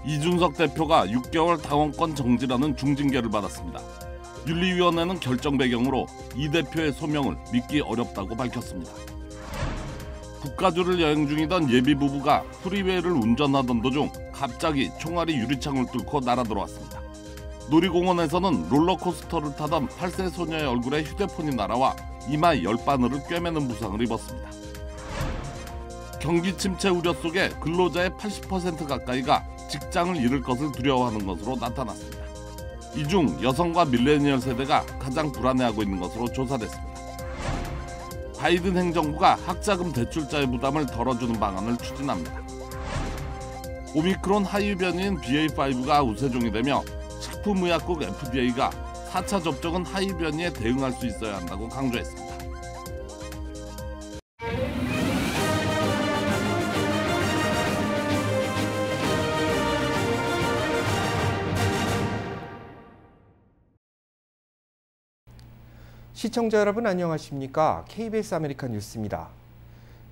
이준석 대표가 6개월 당원권 정지라는 중징계를 받았습니다. 윤리위원회는 결정 배경으로 이 대표의 소명을 믿기 어렵다고 밝혔습니다. 북가주를 여행 중이던 예비 부부가 프리웨이를 운전하던 도중 갑자기 총알이 유리창을 뚫고 날아들어왔습니다. 놀이공원에서는 롤러코스터를 타던 8세 소녀의 얼굴에 휴대폰이 날아와 이마 10바늘을 꿰매는 부상을 입었습니다. 경기 침체 우려 속에 근로자의 80% 가까이가 직장을 잃을 것을 두려워하는 것으로 나타났습니다. 이 중 여성과 밀레니얼 세대가 가장 불안해하고 있는 것으로 조사됐습니다. 바이든 행정부가 학자금 대출자의 부담을 덜어주는 방안을 추진합니다. 오미크론 하위 변이인 BA.5가 우세종이 되며 식품의약국 FDA가 4차 접종은 하위 변이에 대응할 수 있어야 한다고 강조했습니다. 시청자 여러분 안녕하십니까? KBS 아메리칸 뉴스입니다.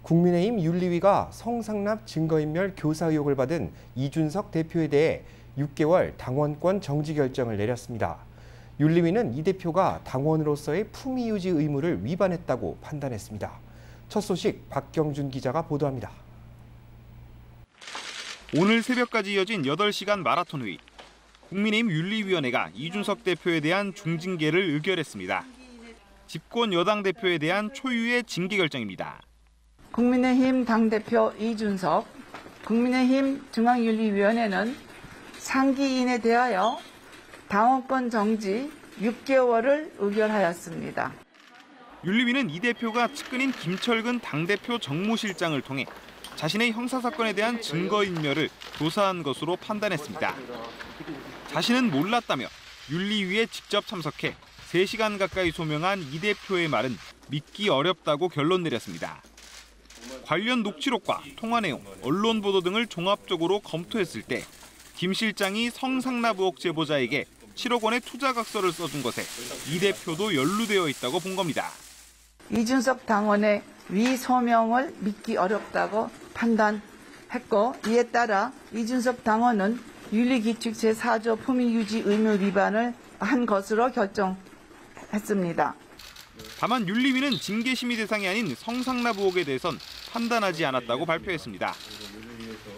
국민의힘 윤리위가 성상납 증거인멸 교사 의혹을 받은 이준석 대표에 대해 6개월 당원권 정지 결정을 내렸습니다. 윤리위는 이 대표가 당원으로서의 품위 유지 의무를 위반했다고 판단했습니다. 첫 소식 박경준 기자가 보도합니다. 오늘 새벽까지 이어진 8시간 마라톤 회의. 국민의힘 윤리위원회가 이준석 대표에 대한 중징계를 의결했습니다. 집권 여당 대표에 대한 초유의 징계 결정입니다. 국민의힘 당대표 이준석, 국민의힘 중앙윤리위원회는 상기인에 대하여 당원권 정지 6개월을 의결하였습니다. 윤리위는 이 대표가 측근인 김철근 당대표 정무실장을 통해 자신의 형사사건에 대한 증거인멸을 조사한 것으로 판단했습니다. 자신은 몰랐다며 윤리위에 직접 참석해 3시간 가까이 소명한 이 대표의 말은 믿기 어렵다고 결론 내렸습니다. 관련 녹취록과 통화 내용, 언론 보도 등을 종합적으로 검토했을 때 김 실장이 성상납 의혹 제보자에게 7억 원의 투자각서를 써준 것에 이 대표도 연루되어 있다고 본 겁니다. 이준석 당원의 위 소명을 믿기 어렵다고 판단했고, 이에 따라 이준석 당원은 윤리규칙 제4조 품위유지 의무 위반을 한 것으로 결정했습니다. 다만 윤리위는 징계 심의 대상이 아닌 성상납 의혹에 대해선 판단하지 않았다고 발표했습니다.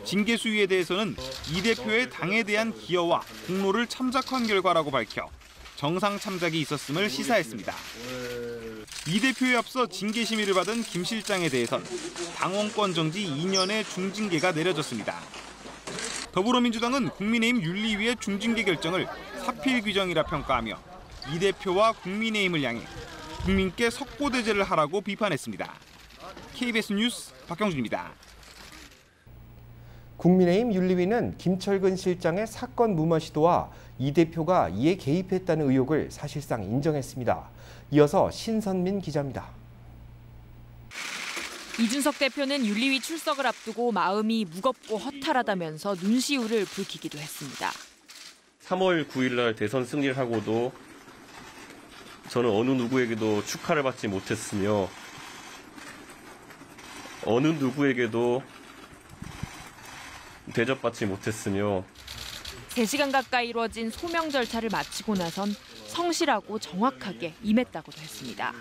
징계 수위에 대해서는 이 대표의 당에 대한 기여와 공로를 참작한 결과라고 밝혀 정상 참작이 있었음을 시사했습니다. 이 대표에 앞서 징계 심의를 받은 김 실장에 대해선 당원권 정지 2년의 중징계가 내려졌습니다. 더불어민주당은 국민의힘 윤리위의 중징계 결정을 사필 규정이라 평가하며 이 대표와 국민의힘을 향해 국민께 석고대죄를 하라고 비판했습니다. KBS 뉴스 박경준입니다. 국민의힘 윤리위는 김철근 실장의 사건 무마 시도와 이 대표가 이에 개입했다는 의혹을 사실상 인정했습니다. 이어서 신선민 기자입니다. 이준석 대표는 윤리위 출석을 앞두고 마음이 무겁고 허탈하다면서 눈시울을 붉히기도 했습니다. 3월 9일 날 대선 승리를 하고도 저는 어느 누구에게도 축하를 받지 못했으며 어느 누구에게도 대접받지 못했으며 3시간 가까이 이루어진 소명 절차를 마치고 나선 성실하고 정확하게 임했다고도 했습니다.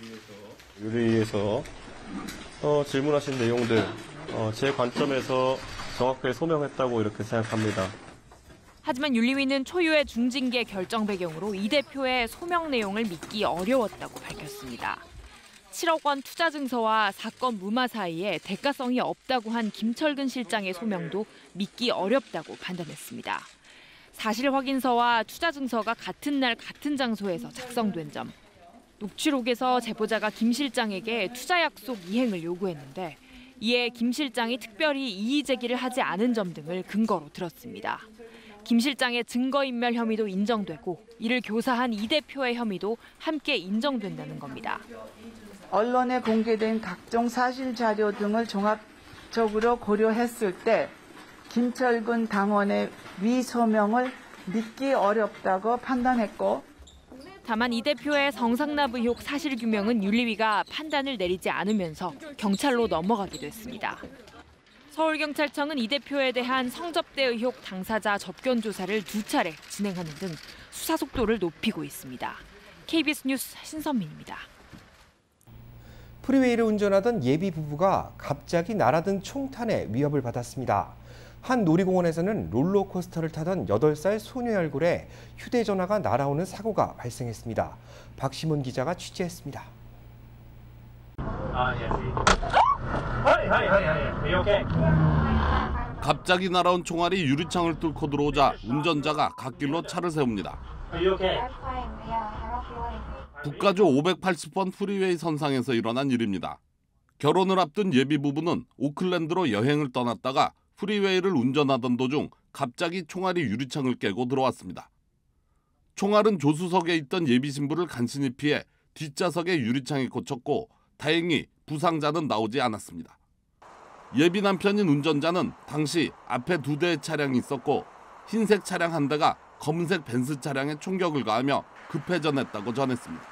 윤리위에서 질문하신 내용들 제 관점에서 정확하게 소명했다고 이렇게 생각합니다. 하지만 윤리위는 초유의 중징계 결정 배경으로 이 대표의 소명 내용을 믿기 어려웠다고 밝혔습니다. 7억 원 투자 증서와 사건 무마 사이에 대가성이 없다고 한 김철근 실장의 소명도 믿기 어렵다고 판단했습니다. 사실 확인서와 투자 증서가 같은 날 같은 장소에서 작성된 점, 녹취록에서 제보자가 김 실장에게 투자 약속 이행을 요구했는데 이에 김 실장이 특별히 이의 제기를 하지 않은 점 등을 근거로 들었습니다. 김 실장의 증거인멸 혐의도 인정되고 이를 교사한 이 대표의 혐의도 함께 인정된다는 겁니다. 언론에 공개된 각종 사실 자료 등을 종합적으로 고려했을 때 김철근 당원의 위 소명을 믿기 어렵다고 판단했고, 다만 이 대표의 성상납 의혹 사실규명은 윤리위가 판단을 내리지 않으면서 경찰로 넘어가기도 했습니다. 서울경찰청은 이 대표에 대한 성접대 의혹 당사자 접견 조사를 2차례 진행하는 등 수사 속도를 높이고 있습니다. KBS 뉴스 신선민입니다. 프리웨이를 운전하던 예비 부부가 갑자기 날아든 총탄에 위협을 받았습니다. 한 놀이공원에서는 롤러코스터를 타던 8살 소녀의 얼굴에 휴대전화가 날아오는 사고가 발생했습니다. 박시문 기자가 취재했습니다. 갑자기 날아온 총알이 유리창을 뚫고 들어오자 운전자가 갓길로 차를 세웁니다. 국가조 580번 프리웨이 선상에서 일어난 일입니다. 결혼을 앞둔 예비 부부는 오클랜드로 여행을 떠났다가 프리웨이를 운전하던 도중 갑자기 총알이 유리창을 깨고 들어왔습니다. 총알은 조수석에 있던 예비 신부를 간신히 피해 뒷좌석의 유리창에 꽂혔고 다행히 부상자는 나오지 않았습니다. 예비 남편인 운전자는 당시 앞에 2대의 차량이 있었고 흰색 차량 한 대가 검은색 벤츠 차량에 총격을 가하며 급회전했다고 전했습니다.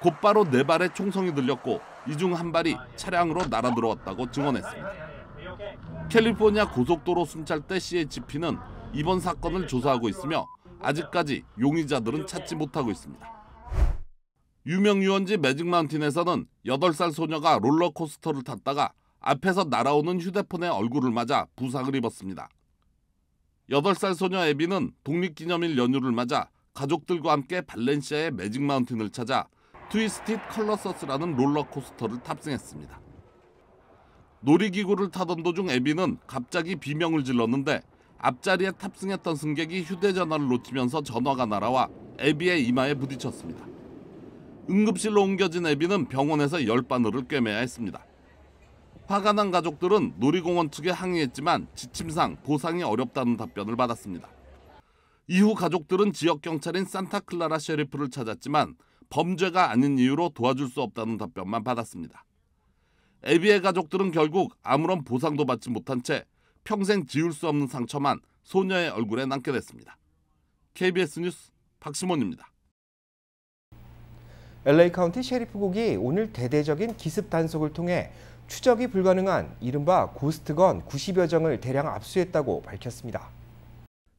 곧바로 4발의 총성이 들렸고 이 중 한 발이 차량으로 날아들어왔다고 증언했습니다. 캘리포니아 고속도로 순찰대 CHP는 이번 사건을 조사하고 있으며 아직까지 용의자들은 찾지 못하고 있습니다. 유명 유원지 매직마운틴에서는 8살 소녀가 롤러코스터를 탔다가 앞에서 날아오는 휴대폰의 얼굴을 맞아 부상을 입었습니다. 8살 소녀 에비는 독립기념일 연휴를 맞아 가족들과 함께 발렌시아의 매직마운틴을 찾아 트위스티드 컬러서스라는 롤러코스터를 탑승했습니다. 놀이기구를 타던 도중 에비는 갑자기 비명을 질렀는데 앞자리에 탑승했던 승객이 휴대전화를 놓치면서 전화가 날아와 에비의 이마에 부딪혔습니다. 응급실로 옮겨진 에비는 병원에서 열바늘을 꿰매야 했습니다. 화가 난 가족들은 놀이공원 측에 항의했지만 지침상 보상이 어렵다는 답변을 받았습니다. 이후 가족들은 지역 경찰인 산타클라라 셰리프를 찾았지만 범죄가 아닌 이유로 도와줄 수 없다는 답변만 받았습니다. 에비의 가족들은 결국 아무런 보상도 받지 못한 채 평생 지울 수 없는 상처만 소녀의 얼굴에 남게 됐습니다. KBS 뉴스 박시몬입니다. LA 카운티 셰리프국이 오늘 대대적인 기습 단속을 통해 추적이 불가능한 이른바 고스트건 90여 정을 대량 압수했다고 밝혔습니다.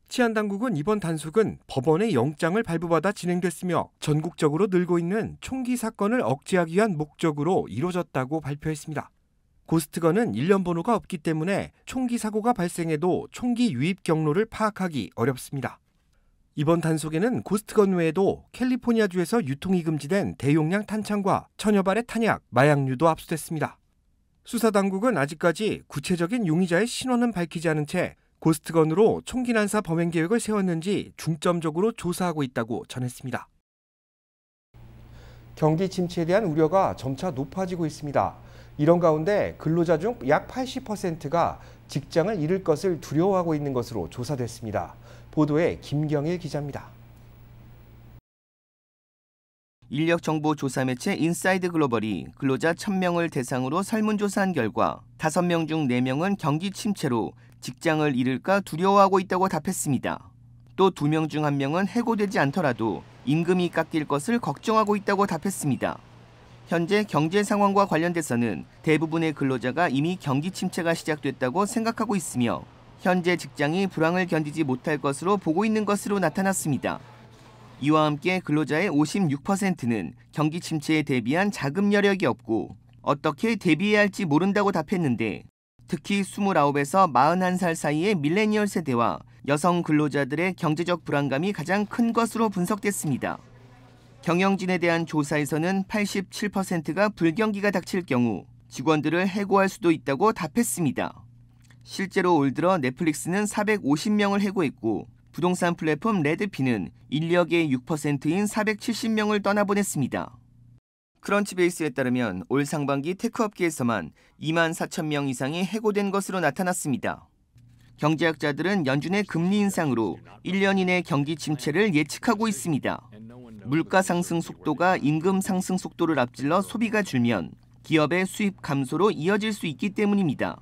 치안당국은 이번 단속은 법원의 영장을 발부받아 진행됐으며 전국적으로 늘고 있는 총기 사건을 억제하기 위한 목적으로 이루어졌다고 발표했습니다. 고스트건은 1년 번호가 없기 때문에 총기 사고가 발생해도 총기 유입 경로를 파악하기 어렵습니다. 이번 단속에는 고스트건 외에도 캘리포니아주에서 유통이 금지된 대용량 탄창과 천여 발의 탄약, 마약류도 압수됐습니다. 수사당국은 아직까지 구체적인 용의자의 신원은 밝히지 않은 채 고스트건으로 총기 난사 범행 계획을 세웠는지 중점적으로 조사하고 있다고 전했습니다. 경기 침체에 대한 우려가 점차 높아지고 있습니다. 이런 가운데 근로자 중 약 80%가 직장을 잃을 것을 두려워하고 있는 것으로 조사됐습니다. 보도에 김경일 기자입니다. 인력정보조사 매체 인사이드 글로벌이 근로자 1,000명을 대상으로 설문조사한 결과 5명 중 4명은 경기 침체로 직장을 잃을까 두려워하고 있다고 답했습니다. 또 2명 중 1명은 해고되지 않더라도 임금이 깎일 것을 걱정하고 있다고 답했습니다. 현재 경제 상황과 관련돼서는 대부분의 근로자가 이미 경기 침체가 시작됐다고 생각하고 있으며 현재 직장이 불황을 견디지 못할 것으로 보고 있는 것으로 나타났습니다. 이와 함께 근로자의 56%는 경기 침체에 대비한 자금 여력이 없고 어떻게 대비해야 할지 모른다고 답했는데 특히 29에서 41살 사이의 밀레니얼 세대와 여성 근로자들의 경제적 불안감이 가장 큰 것으로 분석됐습니다. 경영진에 대한 조사에서는 87%가 불경기가 닥칠 경우 직원들을 해고할 수도 있다고 답했습니다. 실제로 올 들어 넷플릭스는 450명을 해고했고 부동산 플랫폼 레드피는 인력의 6%인 470명을 떠나보냈습니다. 크런치베이스에 따르면 올 상반기 테크업계에서만 2만 4천 명 이상이 해고된 것으로 나타났습니다. 경제학자들은 연준의 금리 인상으로 1년 이내 경기 침체를 예측하고 있습니다. 물가 상승 속도가 임금 상승 속도를 앞질러 소비가 줄면 기업의 수입 감소로 이어질 수 있기 때문입니다.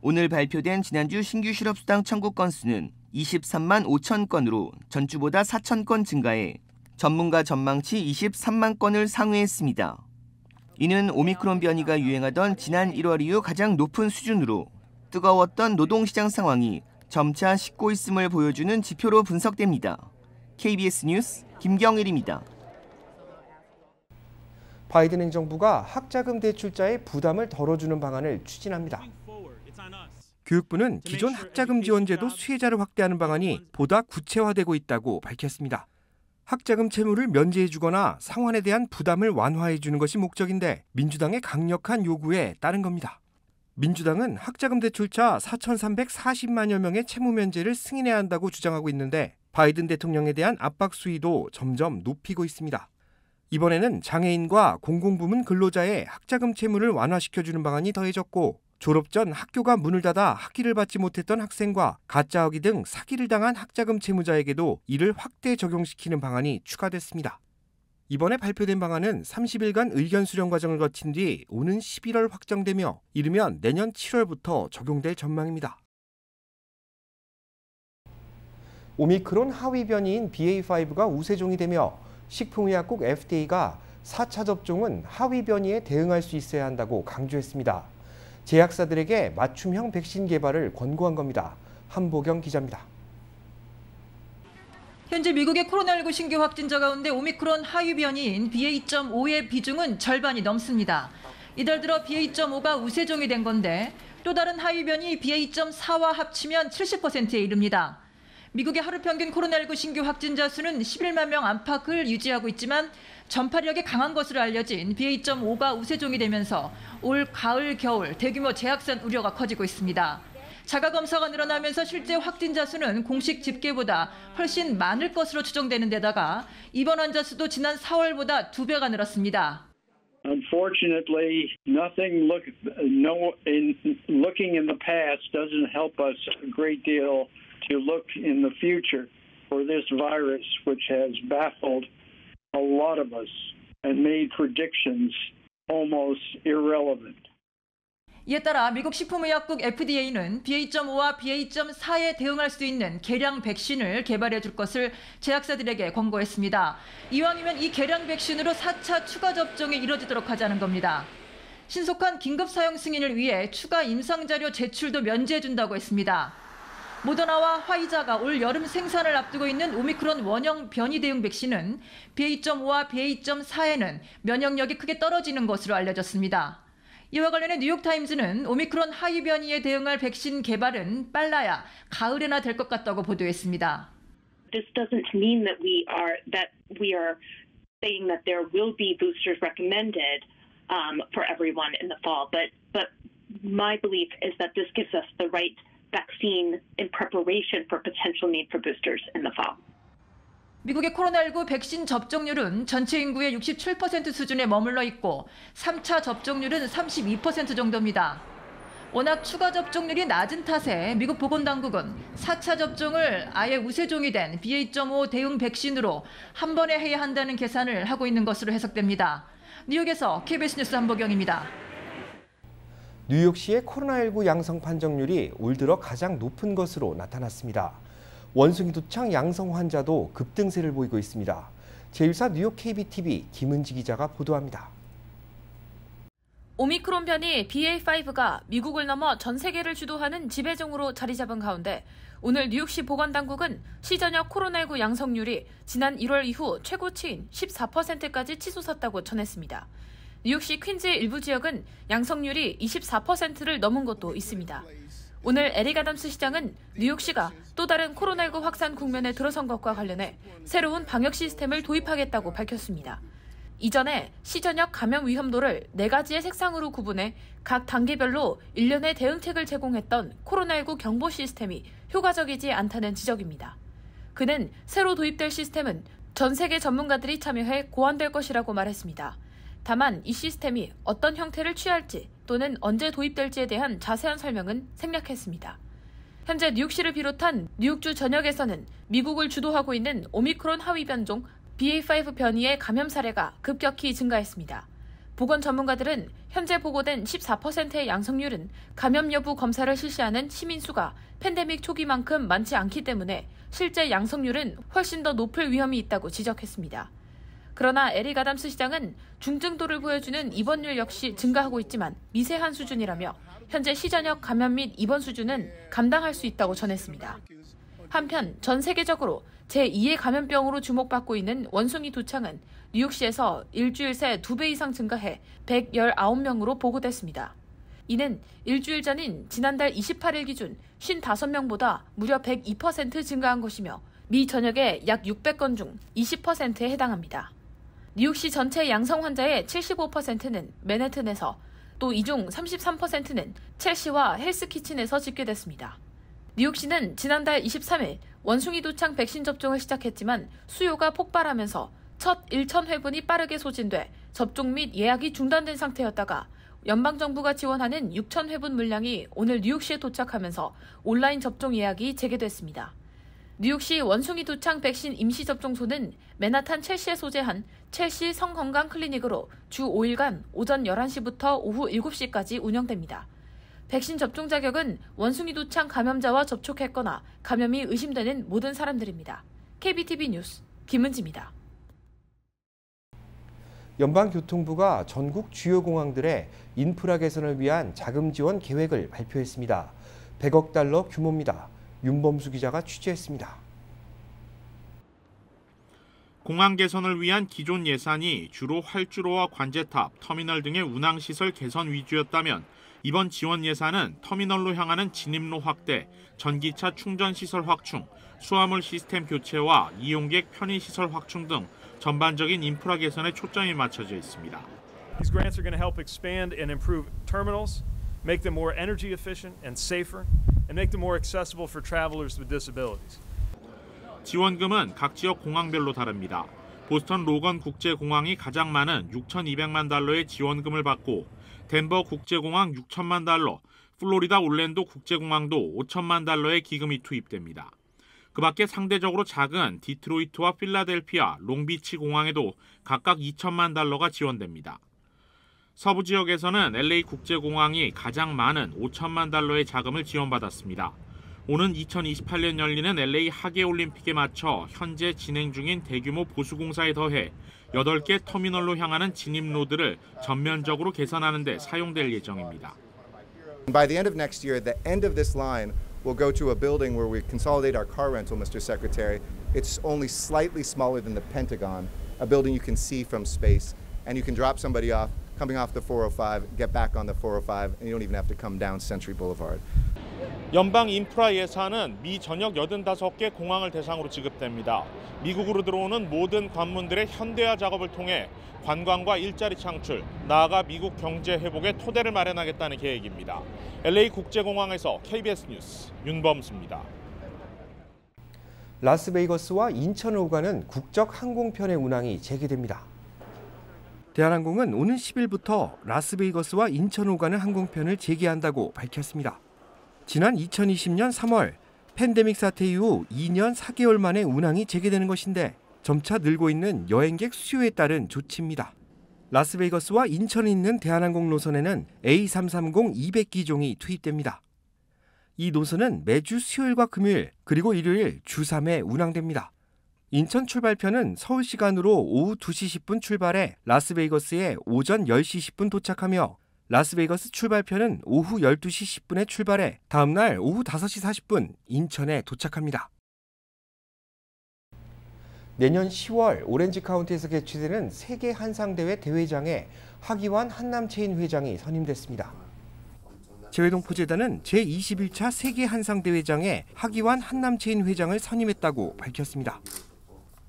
오늘 발표된 지난주 신규 실업수당 청구 건수는 23만 5천 건으로 전주보다 4천 건 증가해 전문가 전망치 23만 건을 상회했습니다. 이는 오미크론 변이가 유행하던 지난 1월 이후 가장 높은 수준으로 뜨거웠던 노동시장 상황이 점차 식고 있음을 보여주는 지표로 분석됩니다. KBS 뉴스 김경일입니다. 바이든 행정부가 학자금 대출자의 부담을 덜어주는 방안을 추진합니다. 교육부는 기존 학자금 지원제도 수혜자를 확대하는 방안이 보다 구체화되고 있다고 밝혔습니다. 학자금 채무를 면제해주거나 상환에 대한 부담을 완화해주는 것이 목적인데 민주당의 강력한 요구에 따른 겁니다. 민주당은 학자금 대출자 4,340만여 명의 채무 면제를 승인해야 한다고 주장하고 있는데 바이든 대통령에 대한 압박 수위도 점점 높이고 있습니다. 이번에는 장애인과 공공부문 근로자의 학자금 채무를 완화시켜주는 방안이 더해졌고 졸업 전 학교가 문을 닫아 학기를 받지 못했던 학생과 가짜학위 등 사기를 당한 학자금 채무자에게도 이를 확대 적용시키는 방안이 추가됐습니다. 이번에 발표된 방안은 30일간 의견 수렴 과정을 거친 뒤 오는 11월 확정되며 이르면 내년 7월부터 적용될 전망입니다. 오미크론 하위 변이인 BA.5가 우세종이 되며 식품의약국 FDA가 4차 접종은 하위 변이에 대응할 수 있어야 한다고 강조했습니다. 제약사들에게 맞춤형 백신 개발을 권고한 겁니다. 한보경 기자입니다. 현재 미국의 코로나19 신규 확진자 가운데 오미크론 하위 변이인 BA.5의 비중은 절반이 넘습니다. 이달 들어 BA.5가 우세종이 된 건데 또 다른 하위 변이 BA.4와 합치면 70%에 이릅니다. 미국의 하루 평균 코로나19 신규 확진자 수는 11만 명 안팎을 유지하고 있지만 전파력이 강한 것으로 알려진 BA.5가 우세종이 되면서 올 가을, 겨울 대규모 재확산 우려가 커지고 있습니다. 자가검사가 늘어나면서 실제 확진자 수는 공식 집계보다 훨씬 많을 것으로 추정되는 데다가 입원 환자 수도 지난 4월보다 2배가 늘었습니다. Unfortunately, looking in the past doesn't help us a great deal to look in the future for this virus, which has baffled a lot of us and made predictions almost irrelevant. 이에 따라 미국 식품의약국 FDA는 BA.5와 BA.4에 대응할 수 있는 개량 백신을 개발해 줄 것을 제약사들에게 권고했습니다. 이왕이면 이 개량 백신으로 4차 추가 접종이 이뤄지도록 하자는 겁니다. 신속한 긴급 사용 승인을 위해 추가 임상자료 제출도 면제해 준다고 했습니다. 모더나와 화이자가 올 여름 생산을 앞두고 있는 오미크론 원형 변이 대응 백신은 BA.5와 BA.4에는 면역력이 크게 떨어지는 것으로 알려졌습니다. 이와 관련해 뉴욕타임즈는 오미크론 하위 변이에 대응할 백신 개발은 빨라야 가을에나 될 것 같다고 보도했습니다. This doesn't mean that we are saying that there will be boosters recommended for everyone in the fall, but my belief is that this gives us the right vaccine in preparation for potential need for boosters in the fall. 미국의 코로나19 백신 접종률은 전체 인구의 67% 수준에 머물러 있고 3차 접종률은 32% 정도입니다. 워낙 추가 접종률이 낮은 탓에 미국 보건당국은 4차 접종을 아예 우세종이 된 BA.5 대응 백신으로 한 번에 해야 한다는 계산을 하고 있는 것으로 해석됩니다. 뉴욕에서 KBS 뉴스 한보경입니다. 뉴욕시의 코로나19 양성 판정률이 올 들어 가장 높은 것으로 나타났습니다. 원숭이 도청 양성 환자도 급등세를 보이고 있습니다. 제1사 뉴욕 KBTV 김은지 기자가 보도합니다. 오미크론 변이 BA.5가 미국을 넘어 전 세계를 주도하는 지배종으로 자리 잡은 가운데 오늘 뉴욕시 보건당국은 시전역 코로나19 양성률이 지난 1월 이후 최고치인 14%까지 치솟았다고 전했습니다. 뉴욕시 퀸즈의 일부 지역은 양성률이 24%를 넘은 곳도 있습니다. 오늘 에릭 아담스 시장은 뉴욕시가 또 다른 코로나19 확산 국면에 들어선 것과 관련해 새로운 방역 시스템을 도입하겠다고 밝혔습니다. 이전에 시전역 감염 위험도를 4가지의 색상으로 구분해 각 단계별로 일련의 대응책을 제공했던 코로나19 경보 시스템이 효과적이지 않다는 지적입니다. 그는 새로 도입될 시스템은 전 세계 전문가들이 참여해 고안될 것이라고 말했습니다. 다만 이 시스템이 어떤 형태를 취할지 또는 언제 도입될지에 대한 자세한 설명은 생략했습니다. 현재 뉴욕시를 비롯한 뉴욕주 전역에서는 미국을 주도하고 있는 오미크론 하위 변종 BA.5 변이의 감염 사례가 급격히 증가했습니다. 보건 전문가들은 현재 보고된 14%의 양성률은 감염 여부 검사를 실시하는 시민 수가 팬데믹 초기만큼 많지 않기 때문에 실제 양성률은 훨씬 더 높을 위험이 있다고 지적했습니다. 그러나 에릭 아담스 시장은 중증도를 보여주는 입원율 역시 증가하고 있지만 미세한 수준이라며 현재 시전역 감염 및 입원 수준은 감당할 수 있다고 전했습니다. 한편 전 세계적으로 제2의 감염병으로 주목받고 있는 원숭이 두창은 뉴욕시에서 일주일 새 2배 이상 증가해 119명으로 보고됐습니다. 이는 일주일 전인 지난달 28일 기준 55명보다 무려 102% 증가한 것이며 미 전역의 약 600건 중 20%에 해당합니다. 뉴욕시 전체 양성 환자의 75%는 맨해튼에서 또 이 중 33%는 첼시와 헬스키친에서 집계됐습니다. 뉴욕시는 지난달 23일 원숭이 두창 백신 접종을 시작했지만 수요가 폭발하면서 첫 1,000회분이 빠르게 소진돼 접종 및 예약이 중단된 상태였다가 연방정부가 지원하는 6,000회분 물량이 오늘 뉴욕시에 도착하면서 온라인 접종 예약이 재개됐습니다. 뉴욕시 원숭이 두창 백신 임시접종소는 맨하탄 첼시에 소재한 첼시 성건강 클리닉으로 주 5일간 오전 11시부터 오후 7시까지 운영됩니다. 백신 접종 자격은 원숭이 두창 감염자와 접촉했거나 감염이 의심되는 모든 사람들입니다. KBTV 뉴스 김은지입니다. 연방교통부가 전국 주요 공항들의 인프라 개선을 위한 자금 지원 계획을 발표했습니다. 100억 달러 규모입니다. 윤범수 기자가 취재했습니다. 공항 개선을 위한 기존 예산이 주로 활주로와 관제탑, 터미널 등의 운항시설 개선 위주였다면 이번 지원 예산은 터미널로 향하는 진입로 확대, 전기차 충전시설 확충, 수화물 시스템 교체와 이용객 편의시설 확충 등 전반적인 인프라 개선에 초점이 맞춰져 있습니다. These grants are going to help expand and improve terminals, make them more energy efficient and safer, and make them more accessible for travelers with disabilities. 지원금은 각 지역 공항별로 다릅니다. 보스턴 로건 국제공항이 가장 많은 6,200만 달러의 지원금을 받고 덴버 국제공항 6천만 달러, 플로리다 올랜도 국제공항도 5천만 달러의 기금이 투입됩니다. 그 밖에 상대적으로 작은 디트로이트와 필라델피아, 롱비치 공항에도 각각 2천만 달러가 지원됩니다. 서부 지역에서는 LA 국제공항이 가장 많은 5천만 달러의 자금을 지원받았습니다. 오는 2028년 열리는 LA 하계올림픽에 맞춰 현재 진행 중인 대규모 보수공사에 더해 8개 터미널로 향하는 진입로드를 전면적으로 개선하는 데 사용될 예정입니다. By the end of next year, the end of this line will go to a building where we consolidate our car rental, Mr. Secretary. It's only slightly smaller than the Pentagon, a building you can see from space, and you can drop somebody off coming off the 405, get back on the 405, and you don't even have to come down Century Boulevard. 연방 인프라 예산은 미 전역 85개 공항을 대상으로 지급됩니다. 미국으로 들어오는 모든 관문들의 현대화 작업을 통해 관광과 일자리 창출, 나아가 미국 경제 회복의 토대를 마련하겠다는 계획입니다. LA 국제공항에서 KBS 뉴스 윤범수입니다. 라스베이거스와 인천을 오가는 국적 항공편의 운항이 재개됩니다. 대한항공은 오는 10일부터 라스베이거스와 인천을 오가는 항공편을 재개한다고 밝혔습니다. 지난 2020년 3월 팬데믹 사태 이후 2년 4개월 만에 운항이 재개되는 것인데 점차 늘고 있는 여행객 수요에 따른 조치입니다. 라스베이거스와 인천에 있는 대한항공 노선에는 A330 200기종이 투입됩니다. 이 노선은 매주 수요일과 금요일 그리고 일요일 주 3회 운항됩니다. 인천 출발편은 서울 시간으로 오후 2시 10분 출발해 라스베이거스에 오전 10시 10분 도착하며 라스베이거스 출발편은 오후 12시 10분에 출발해 다음날 오후 5시 40분 인천에 도착합니다. 내년 10월 오렌지 카운티에서 개최되는 세계 한상대회 대회장에 하기환 한남체인 회장이 선임됐습니다. 재외동포재단은 제21차 세계 한상대회장에 하기환 한남체인 회장을 선임했다고 밝혔습니다.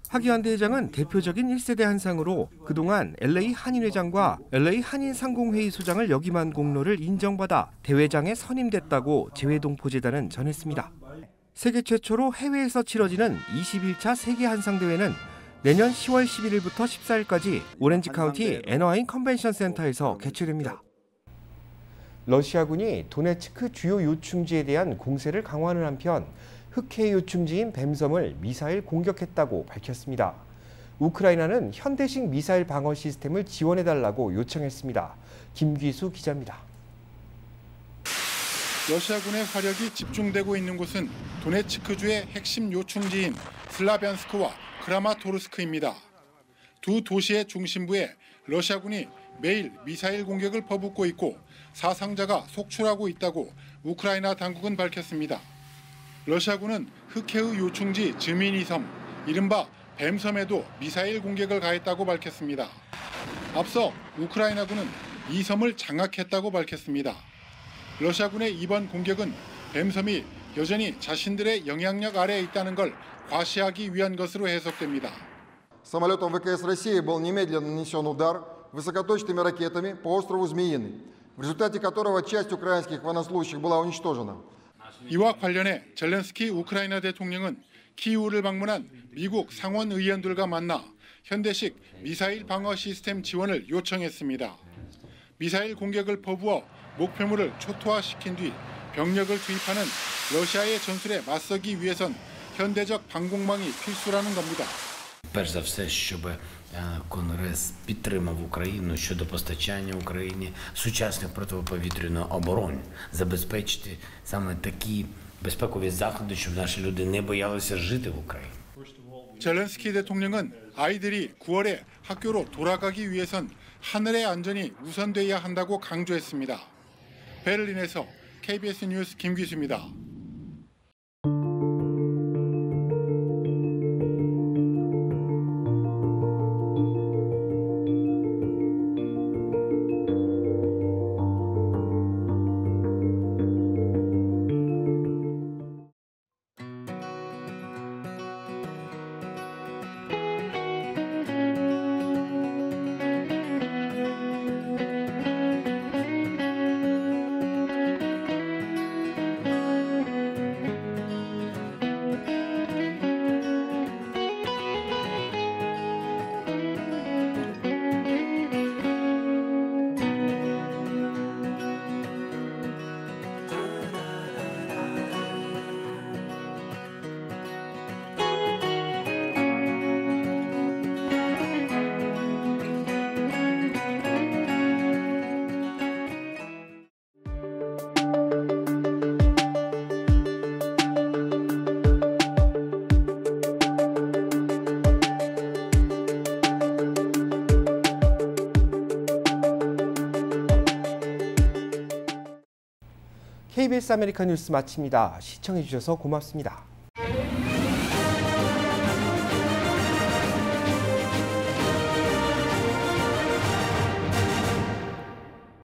하기환 대회장은 대표적인 1세대 한상으로 그동안 LA 한인회장과 LA 한인상공회의 소장을 역임한 공로를 인정받아 대회장에 선임됐다고 재외동포재단은 전했습니다. 세계 최초로 해외에서 치러지는 21차 세계 한상대회는 내년 10월 11일부터 14일까지 오렌지 카운티 애너하임 컨벤션 센터에서 개최됩니다. 러시아군이 도네츠크 주요 요충지에 대한 공세를 강화하는 한편 흑해 요충지인 뱀섬을 미사일 공격했다고 밝혔습니다. 우크라이나는 현대식 미사일 방어 시스템을 지원해달라고 요청했습니다. 김귀수 기자입니다. 러시아군의 화력이 집중되고 있는 곳은 도네츠크주의 핵심 요충지인 슬라비안스크와 크라마토르스크입니다. 두 도시의 중심부에 러시아군이 매일 미사일 공격을 퍼붓고 있고 사상자가 속출하고 있다고 우크라이나 당국은 밝혔습니다. 러시아군은 흑해의 요충지 즈미니 섬, 이른바 뱀섬에도 미사일 공격을 가했다고 밝혔습니다. 앞서 우크라이나군은 이 섬을 장악했다고 밝혔습니다. 러시아군의 이번 공격은 뱀섬이 여전히 자신들의 영향력 아래에 있다는 걸 과시하기 위한 것으로 해석됩니다. Самолетом ВКС России был немедленно нанесен удар высокоточными ракетами по острову Змеиный, в результате которого часть украинских военнослужащих была уничтожена. 이와 관련해 젤렌스키 우크라이나 대통령은 키이우를 방문한 미국 상원 의원들과 만나 현대식 미사일 방어 시스템 지원을 요청했습니다. 미사일 공격을 퍼부어 목표물을 초토화시킨 뒤 병력을 투입하는 러시아의 전술에 맞서기 위해선 현대적 방공망이 필수라는 겁니다. Перш за все, щоб Конгрес підтримав Україну щодо постачання Україні сучасних протиповітряної оборони, забезпечити саме такі безпекові заходи, щоб наші люди не боялися жити в Україні. 젤렌스키 대통령은 아이들이 9월에 학교로 돌아가기 위해선 하늘의 안전이 우선돼야 한다고 강조했습니다. 베를린에서 KBS 뉴스 김기수입니다. KBS 아메리카 뉴스 마칩니다. 시청해주셔서 고맙습니다.